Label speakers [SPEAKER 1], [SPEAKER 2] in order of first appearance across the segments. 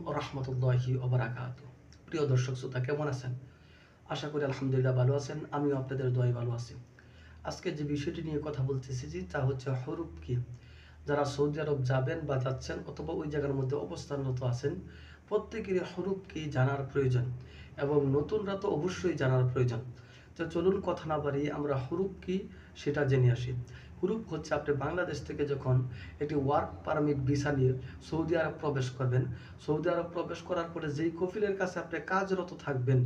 [SPEAKER 1] ওয়া রাহমাতুল্লাহি ওয়া বারাকাতুহু। প্রিয় দর্শক শ্রোতা, কেমন আছেন? আশা করি আলহামদুলিল্লাহ ভালো আছেন। আমিও আপনাদের দোয়ায় ভালো আছি। আজকে যে বিষয়টি নিয়ে কথা বলতেছি তা হচ্ছে হরুপ কি। যারা সৌদি আরব যাবেন বা যাচ্ছেন অথবা ওই জায়গার মধ্যে অবস্থানরত আছেন, প্রত্যেকেরই হরুপ কি জানার প্রয়োজন এবং নতুনরা তো অবশ্যই জানার প্রয়োজন। তো চলুন কথা না বাড়িয়ে আমরা হরুপ কি সেটা জেনে আসি। হরুপ হচ্ছে আপনি বাংলাদেশ থেকে যখন একটি ওয়ার্ক পারমিট ভিসা নিয়ে সৌদি আরব প্রবেশ করবেন, সৌদি আরব প্রবেশ করার পরে যেই কফিলের কাছে আপনি কাজরত থাকবেন,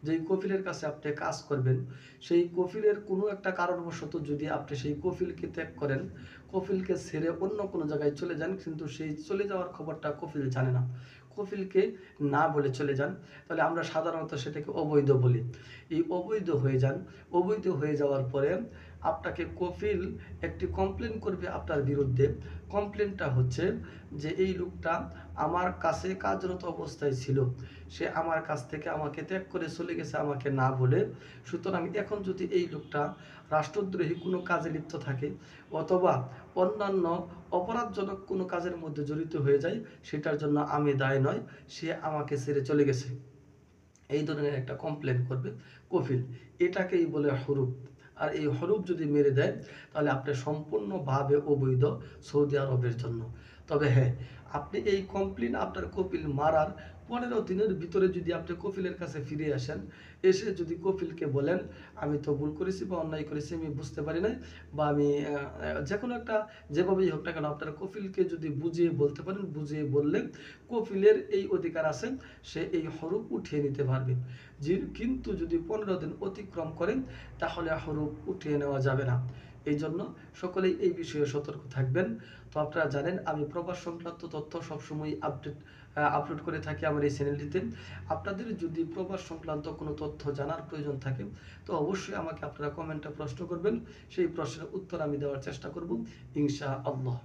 [SPEAKER 1] যেই কফিলের কাছে আপনি কাজ করবেন, সেই কফিলের কোনো একটা কারণবশত যদি আপনি সেই কফিলকে ত্যাগ করেন, কফিলকে ছেড়ে অন্য কোনো জায়গায় চলে যান, কিন্তু সেই চলে যাওয়ার খবরটা কফিল জানে না, কফিলকে না বলে চলে যান, তাহলে আমরা সাধারণত সেটাকে অবৈধ বলি। এই অবৈধ হয়ে যান। অবৈধ হয়ে যাওয়ার পরে আপনাকে কফিল একটি কমপ্লেন করবে আপনার বিরুদ্ধে। কমপ্লেনটা হচ্ছে যে এই লোকটা আমার কাছে কাজরত অবস্থায় ছিল, সে আমার কাছ থেকে আমাকে ত্যাগ করে চলে গেছে আমাকে না বলে। সুতরাং এখন যদি এই লোকটা রাষ্ট্রদ্রোহী কোনো কাজে লিপ্ত থাকে অথবা অন্যান্য অপরাধজনক কোনো কাজের মধ্যে জড়িত হয়ে যায়, সেটার জন্য আমি দায় নয়, সে আমাকে ছেড়ে চলে গেছে, এই ধরনের একটা কমপ্লেন করবে কফিল। এটাকেই বলে হরুপ। আর এই হরুপ যদি মেরে দেয় তাহলে আপনি সম্পূর্ণভাবে অবৈধ সৌদি আরবের জন্য। তবে হ্যাঁ, আপনি এই কমপ্লেন আপনার কপিল মারার 15 দিনের ভিতরে যদি আপনি কপিলের কাছে ফিরে আসেন, এসে যদি কপিলকে বলেন আমি তো ভুল করেছি বা অন্যায় করেছি, আমি বুঝতে পারি নাই, বা আমি যে কোনো একটা যেভাবেই হোক না কেন আপনার কপিলকে যদি বুঝিয়ে বলতে পারেন, বুঝিয়ে বললে কপিলের এই অধিকার আছে, সে এই হরুপ উঠিয়ে নিতে পারবে। কিন্তু যদি 15 দিন অতিক্রম করেন তাহলে হরুপ উঠিয়ে নেওয়া যাবে না। এই জন্য সকলেই এই বিষয়ে সতর্ক থাকবেন। তো আপনারা জানেন আমি প্রবাস সংক্রান্ত তথ্য সবসময় আপলোড করে থাকি আমার এই চ্যানেলটিতে। আপনাদের যদি প্রবাস সংক্রান্ত কোনো তথ্য জানার প্রয়োজন থাকে তো অবশ্যই আমাকে আপনারা কমেন্টে প্রশ্ন করবেন, সেই প্রশ্নের উত্তর আমি দেওয়ার চেষ্টা করব ইনশাআল্লাহ।